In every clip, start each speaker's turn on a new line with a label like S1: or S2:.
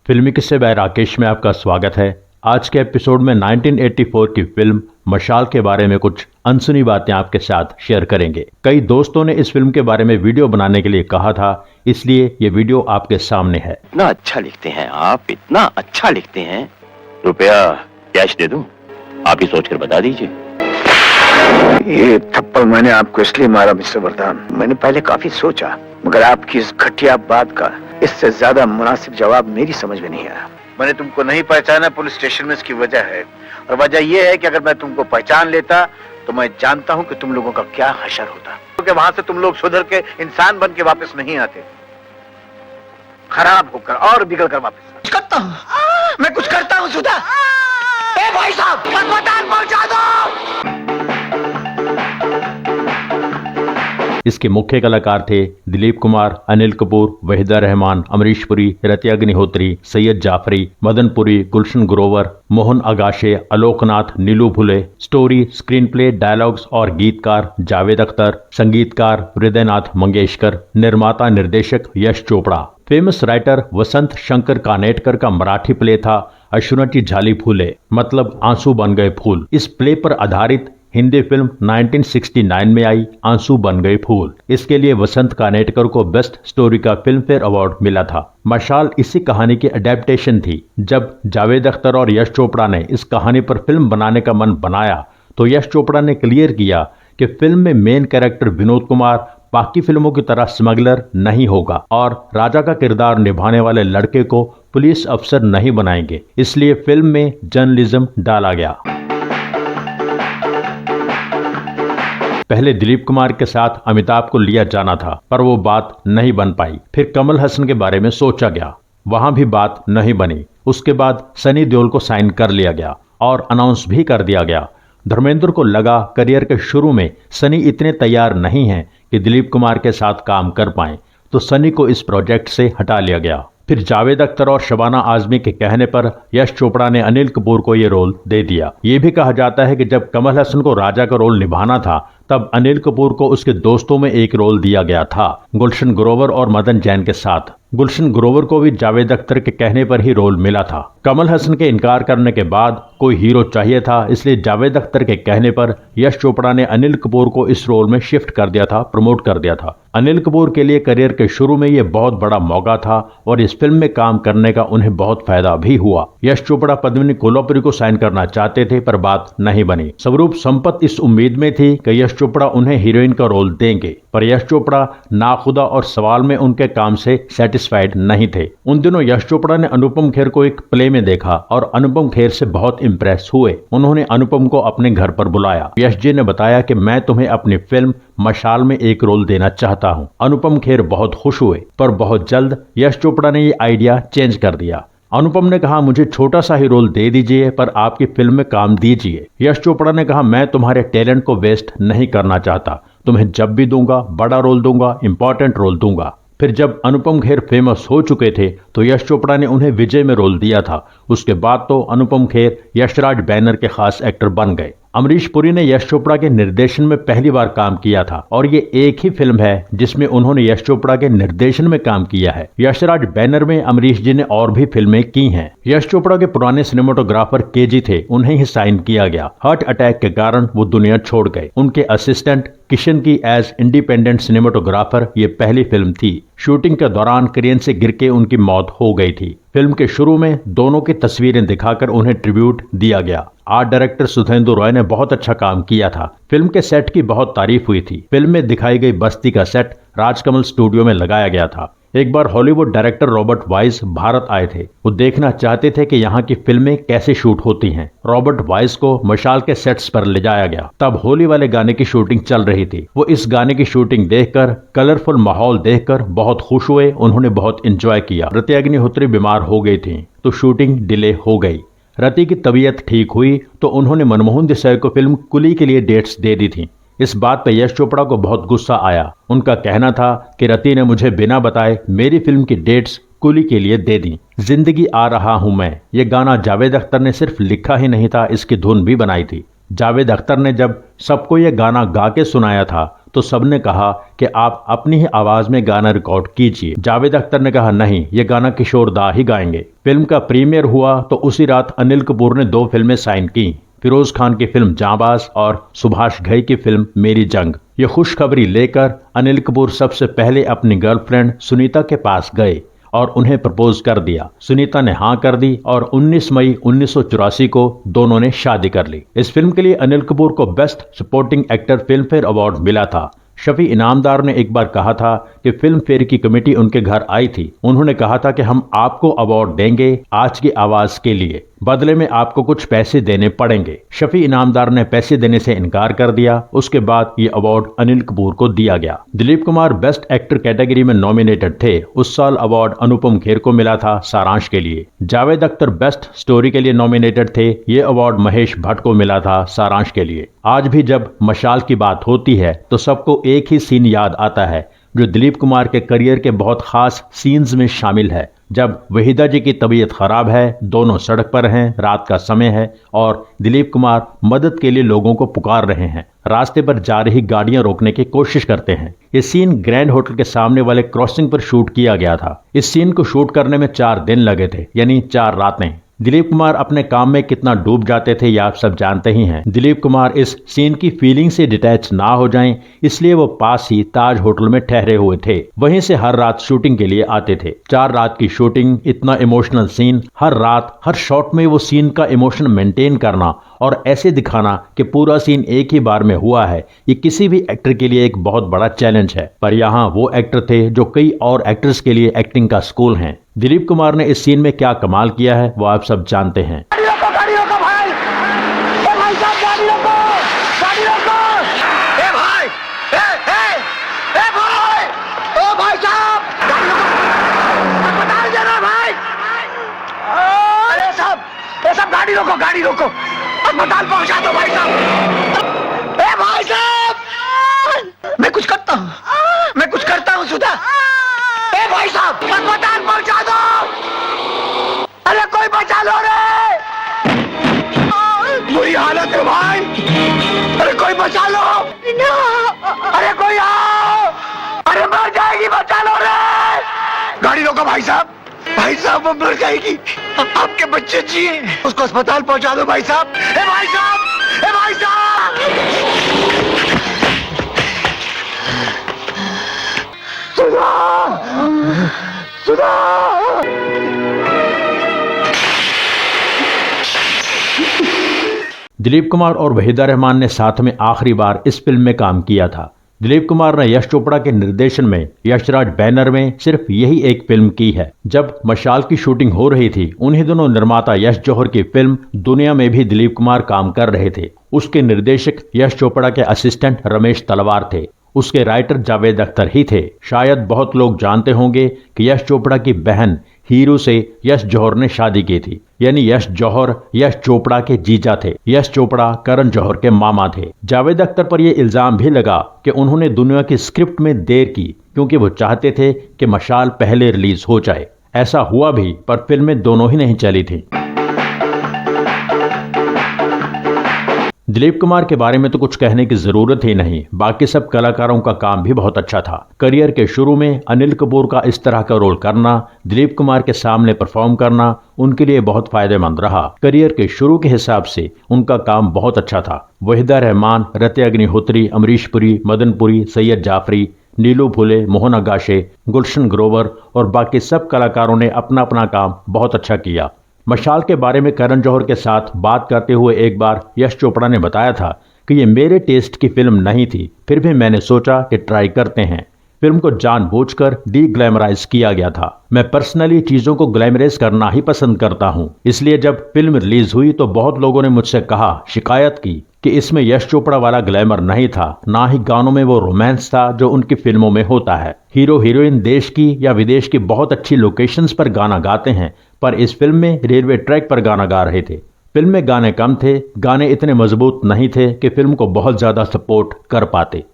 S1: फिल्मी किस्से बाय राकेश में आपका स्वागत है। आज के एपिसोड में 1984 की फिल्म मशाल के बारे में कुछ अनसुनी बातें आपके साथ शेयर करेंगे। कई दोस्तों ने इस फिल्म के बारे में वीडियो बनाने के लिए कहा था, इसलिए ये वीडियो आपके सामने है।
S2: इतना अच्छा लिखते हैं आप, इतना अच्छा लिखते हैं। रुपया कैश दे दूं? आप ही सोचकर बता दीजिए।
S3: ये थप्पड़ मैंने आपको इसलिए मारा मिस्टर वरदान, मैंने पहले काफी सोचा, मगर आपकी इस घटिया बात का इससे ज्यादा मुनासिब जवाब मेरी समझ में नहीं आया। मैंने तुमको नहीं पहचाना पुलिस स्टेशन में, इसकी वजह है, और वजह यह है कि अगर मैं तुमको पहचान लेता तो मैं जानता हूं कि तुम लोगों का क्या हशर होता, क्योंकि वहां से तुम लोग सुधर के इंसान बन के वापस नहीं आते, खराब होकर और बिगड़ कर वापस कुछ करता हूं। मैं कुछ करता हूं सुधा। ए भाई साहब, अस्पताल पहुंचा दो।
S1: इसके मुख्य कलाकार थे दिलीप कुमार, अनिल कपूर, वहीदा रहमान, अमरीश पुरी, रति अग्निहोत्री, सैयद जाफरी, मदन पुरी, गुलशन ग्रोवर, मोहन अगाशे, आलोकनाथ, नीलू भुले। स्टोरी, स्क्रीन प्ले, डायलॉग्स और गीतकार जावेद अख्तर, संगीतकार हृदयनाथ मंगेशकर, निर्माता निर्देशक यश चोपड़ा। फेमस राइटर वसंत शंकर कानेटकर का मराठी प्ले था अश्रुनाची झाली फूले, मतलब आंसू बन गए फूल। इस प्ले पर आधारित हिंदी फिल्म 1969 में आई आंसू बन गए फूल। इसके लिए वसंत कानेटकर को बेस्ट स्टोरी का फिल्म फेयर अवार्ड मिला था। मशाल इसी कहानी की अडेप्टेशन थी। जब जावेद अख्तर और यश चोपड़ा ने इस कहानी पर फिल्म बनाने का मन बनाया तो यश चोपड़ा ने क्लियर किया कि फिल्म में मेन कैरेक्टर विनोद कुमार बाकी फिल्मों की तरह स्मगलर नहीं होगा और राजा का किरदार निभाने वाले लड़के को पुलिस अफसर नहीं बनाएंगे, इसलिए फिल्म में जर्नलिज्म डाला गया। पहले दिलीप कुमार के साथ अमिताभ को लिया जाना था, पर वो बात नहीं बन पाई। फिर कमल हसन के बारे में सोचा गया, वहां भी बात नहीं बनी। उसके बाद सनी देओल को साइन कर लिया गया और अनाउंस भी कर दिया गया। धर्मेंद्र को लगा करियर के शुरू में सनी इतने तैयार नहीं हैं कि दिलीप कुमार के साथ काम कर पाएं, तो सनी को इस प्रोजेक्ट से हटा लिया गया। फिर जावेद अख्तर और शबाना आजमी के कहने पर यश चोपड़ा ने अनिल कपूर को ये रोल दे दिया। ये भी कहा जाता है कि जब कमल हसन को राजा का रोल निभाना था तब अनिल कपूर को उसके दोस्तों में एक रोल दिया गया था, गुलशन ग्रोवर और मदन जैन के साथ। गुलशन ग्रोवर को भी जावेद अख्तर के कहने पर ही रोल मिला था। कमल हसन के इनकार करने के बाद कोई हीरो चाहिए था, इसलिए जावेद अख्तर के कहने पर यश चोपड़ा ने अनिल कपूर को इस रोल में शिफ्ट कर दिया था, प्रमोट कर दिया था। अनिल कपूर के लिए करियर के शुरू में यह बहुत बड़ा मौका था और इस फिल्म में काम करने का उन्हें बहुत फायदा भी हुआ। यश चोपड़ा पद्मिनी कोल्हापुरी को साइन करना चाहते थे, पर बात नहीं बनी। स्वरूप संपत इस उम्मीद में थी कि यश चोपड़ा उन्हें हीरोइन का रोल देंगे, पर यश चोपड़ा नाखुदा और सवाल में उनके काम से सेटिस्फाइड नहीं थे। उन दिनों यश चोपड़ा ने अनुपम खेर को एक प्ले में देखा और अनुपम खेर से बहुत इंप्रेस हुए। उन्होंने अनुपम को अपने घर पर बुलाया। यश जी ने बताया कि मैं तुम्हें अपनी फिल्म मशाल में एक रोल देना चाहता हूं। अनुपम खेर बहुत खुश हुए, पर बहुत जल्द यश चोपड़ा ने ये आइडिया चेंज कर दिया। अनुपम ने कहा, मुझे छोटा सा ही रोल दे दीजिए, पर आपकी फिल्म में काम दीजिए। यश चोपड़ा ने कहा, मैं तुम्हारे टैलेंट को वेस्ट नहीं करना चाहता, तुम्हें जब भी दूंगा बड़ा रोल दूंगा, इंपॉर्टेंट रोल दूंगा। फिर जब अनुपम खेर फेमस हो चुके थे तो यश चोपड़ा ने उन्हें विजय में रोल दिया था। उसके बाद तो अनुपम खेर यशराज बैनर के खास एक्टर बन गए। अमरीश पुरी ने यश चोपड़ा के निर्देशन में पहली बार काम किया था और ये एक ही फिल्म है जिसमें उन्होंने यश चोपड़ा के निर्देशन में काम किया है। यशराज बैनर में अमरीश जी ने और भी फिल्में की हैं। यश चोपड़ा के पुराने सिनेमाटोग्राफर केजी थे, उन्हें ही साइन किया गया। हार्ट अटैक के कारण वो दुनिया छोड़ गए। उनके असिस्टेंट किशन की एज इंडिपेंडेंट सिनेमाटोग्राफर ये पहली फिल्म थी। शूटिंग के दौरान क्रेन से गिर के उनकी मौत हो गई थी। फिल्म के शुरू में दोनों की तस्वीरें दिखाकर उन्हें ट्रिब्यूट दिया गया। आर्ट डायरेक्टर सुधेंदु रॉय ने बहुत अच्छा काम किया था। फिल्म के सेट की बहुत तारीफ हुई थी। फिल्म में दिखाई गई बस्ती का सेट राजकमल स्टूडियो में लगाया गया था। एक बार Hollywood director Robert Wise Bharat आए थे। वो देखना चाहते थे कि यहाँ की फिल्में कैसे शूट होती हैं। रॉबर्ट वाइस को मशाल के सेट्स पर ले जाया गया। तब होली वाले गाने की शूटिंग चल रही थी। वो इस गाने की शूटिंग देखकर, कलरफुल माहौल देखकर बहुत खुश हुए। उन्होंने बहुत एंजॉय किया। रति अग्निहोत्री बीमार हो गई थी तो शूटिंग डिले हो गई। रति की तबीयत ठीक हुई तो उन्होंने मनमोहन देसाई को फिल्म कुली के लिए डेट्स दे दी थी। इस बात पर यश चोपड़ा को बहुत गुस्सा आया। उनका कहना था कि रति ने मुझे बिना बताए मेरी फिल्म की डेट्स कुली के लिए दे दी। जिंदगी आ रहा हूं मैं, ये गाना जावेद अख्तर ने सिर्फ लिखा ही नहीं था, इसकी धुन भी बनाई थी। जावेद अख्तर ने जब सबको ये गाना गा के सुनाया था तो सबने कहा कि आप अपनी ही आवाज में गाना रिकॉर्ड कीजिए। जावेद अख्तर ने कहा नहीं, ये गाना किशोर दा ही गाएंगे। फिल्म का प्रीमियर हुआ तो उसी रात अनिल कपूर ने 2 फिल्में साइन की, फिरोज खान की फिल्म जांबाज और सुभाष घई की फिल्म मेरी जंग। ये खुशखबरी लेकर अनिल कपूर सबसे पहले अपनी गर्लफ्रेंड सुनीता के पास गए और उन्हें प्रपोज कर दिया। सुनीता ने हाँ कर दी और 19 मई 1984 को दोनों ने शादी कर ली। इस फिल्म के लिए अनिल कपूर को best supporting actor film fair award मिला था। शफी इनामदार ने एक बार कहा था कि फिल्म फेयर की कमेटी उनके घर आई थी। उन्होंने कहा था कि हम आपको अवार्ड देंगे आज की आवाज के लिए, बदले में आपको कुछ पैसे देने पड़ेंगे। शफी इनामदार ने पैसे देने से इनकार कर दिया। उसके बाद ये अवार्ड अनिल कपूर को दिया गया। Dilip Kumar best actor category में नॉमिनेटेड थे। उस साल अवार्ड अनुपम खेर को मिला था सारांश के लिए। जावेद अख्तर बेस्ट स्टोरी के लिए नॉमिनेटेड थे। ये अवार्ड महेश भट्ट को मिला था सारांश के लिए। आज भी जब मशाल की बात होती है तो सबको एक ही सीन याद आता है जो दिलीप कुमार के करियर के बहुत खास सीन्स में शामिल है। जब वहीदा जी की तबीयत खराब है, दोनों सड़क पर हैं, रात का समय है और दिलीप कुमार मदद के लिए लोगों को पुकार रहे हैं। रास्ते पर जा रही गाड़ियां रोकने की कोशिश करते हैं। ये सीन ग्रैंड होटल के सामने वाले क्रॉसिंग पर शूट किया गया था। इस सीन को शूट करने में 4 दिन लगे थे, यानी 4 रातें। दिलीप कुमार अपने काम में कितना डूब जाते थे ये आप सब जानते ही हैं। दिलीप कुमार इस सीन की फीलिंग से डिटैच ना हो जाएं, इसलिए वो पास ही ताज होटल में ठहरे हुए थे। वहीं से हर रात शूटिंग के लिए आते थे। 4 रात की शूटिंग, इतना इमोशनल सीन, हर रात हर शॉट में वो सीन का इमोशन मेंटेन करना और ऐसे दिखाना कि पूरा सीन एक ही बार में हुआ है, ये किसी भी एक्टर के लिए एक बहुत बड़ा चैलेंज है। पर यहाँ वो एक्टर थे जो कई और एक्टर्स के लिए एक्टिंग का स्कूल हैं। दिलीप कुमार ने इस सीन में क्या कमाल किया है वो आप सब जानते हैं।
S3: गाड़ी रोको भाई! ए भाई साहब, गाड़ी रोको! गाड़ी रोको! ए भाई! ए भाई! ओ भाई साहब! गाड़ी रोको! अस्पताल जाना भाई! ए साहब, गाड़ी रोको, गाड़ी रोको! अस्पताल पहुंचा दो भाई साहब! ए भाई साहब! मैं कुछ करता हूँ सुधा! ए भाई साहब, अस्पताल पहुंचा दो! अरे कोई बचा लो रे! बुरी हालत है भाई! अरे कोई बचा लो! अरे कोई आओ! अरे मर जाएगी, बचा लो रे! गाड़ी रोको भाई साहब! भाई साहब, वो मर जाएगी! आपके बच्चे जिए, उसको अस्पताल पहुंचा दो भाई साहब! ए भाई साहब! ए भाई साहब! सुधा! सुधा!
S1: दिलीप कुमार और वहीदा रहमान ने साथ में आखिरी बार इस फिल्म में काम किया था। दिलीप कुमार ने यश चोपड़ा के निर्देशन में यशराज बैनर में सिर्फ यही एक फिल्म की है। जब मशाल की शूटिंग हो रही थी, उन्हीं दोनों निर्माता यश जौहर की फिल्म दुनिया में भी दिलीप कुमार काम कर रहे थे। उसके निर्देशक यश चोपड़ा के असिस्टेंट रमेश तलवार थे। उसके राइटर जावेद अख्तर ही थे। शायद बहुत लोग जानते होंगे कि यश चोपड़ा की बहन हीरू से यश जौहर ने शादी की थी, यानी यश जौहर यश चोपड़ा के जीजा थे। यश चोपड़ा करण जौहर के मामा थे। जावेद अख्तर पर यह इल्जाम भी लगा कि उन्होंने दुनिया की स्क्रिप्ट में देर की क्योंकि वो चाहते थे कि मशाल पहले रिलीज हो जाए। ऐसा हुआ भी, पर फिल्में दोनों ही नहीं चली थी। दिलीप कुमार के बारे में तो कुछ कहने की जरूरत ही नहीं। बाकी सब कलाकारों का काम भी बहुत अच्छा था। करियर के शुरू में अनिल कपूर का इस तरह का रोल करना, दिलीप कुमार के सामने परफॉर्म करना उनके लिए बहुत फायदेमंद रहा। करियर के शुरू के हिसाब से उनका काम बहुत अच्छा था। वहीदा रहमान, रत्या अग्निहोत्री, अमरीश पुरी, मदन पुरी, सैयद जाफरी, नीलू फुले, मोहन अगाशे, गुलशन ग्रोवर और बाकी सब कलाकारों ने अपना अपना काम बहुत अच्छा किया। मशाल के बारे में करण जौहर के साथ बात करते हुए एक बार यश चोपड़ा ने बताया था कि ये मेरे टेस्ट की फिल्म नहीं थी, फिर भी मैंने सोचा कि ट्राई करते हैं। फिल्म को जानबूझकर डी ग्लैमराइज किया गया था। मैं पर्सनली चीजों को ग्लैमराइज करना ही पसंद करता हूं। इसलिए जब फिल्म रिलीज हुई तो बहुत लोगों ने मुझसे कहा, शिकायत की कि इसमें यश चोपड़ा वाला ग्लैमर नहीं था, ना ही गानों में वो रोमांस था जो उनकी फिल्मों में होता है। हीरो हीरोइन देश की या विदेश की बहुत अच्छी लोकेशंस पर गाना गाते हैं, पर इस फिल्म में रेलवे ट्रैक पर गाना गा रहे थे। फिल्म में गाने कम थे, गाने इतने मजबूत नहीं थे कि फिल्म को बहुत ज्यादा सपोर्ट कर पाते।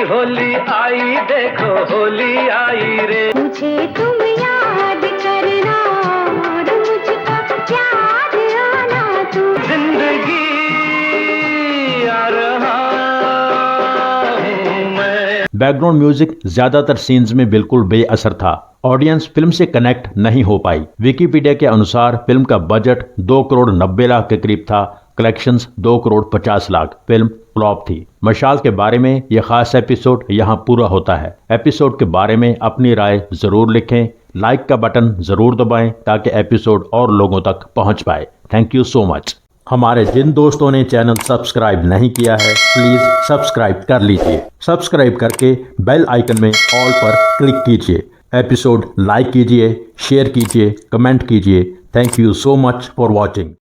S4: होली आई देखो, होली आई रे।
S5: मुझे तुम याद करना और मुझको याद आना तू।
S4: जिंदगी
S1: बैकग्राउंड म्यूजिक ज्यादातर सीन्स में बिल्कुल बेअसर था। ऑडियंस फिल्म से कनेक्ट नहीं हो पाई। विकिपीडिया के अनुसार फिल्म का बजट 2 करोड़ 90 लाख के करीब था। Collections 2 crore 50 lakh. Film flop थी। मशाल के बारे में यह खास एपिसोड यहाँ पूरा होता है। एपिसोड के बारे में अपनी राय जरूर लिखें। लाइक का बटन जरूर दबाएं ताकि एपिसोड और लोगों तक पहुंच पाए। Thank you so much. हमारे जिन दोस्तों ने चैनल सब्सक्राइब नहीं किया है प्लीज सब्सक्राइब कर लीजिए। सब्सक्राइब करके बेल आइकन में ऑल पर क्लिक कीजिए। एपिसोड लाइक कीजिए, शेयर कीजिए, कमेंट कीजिए। Thank you so much for watching.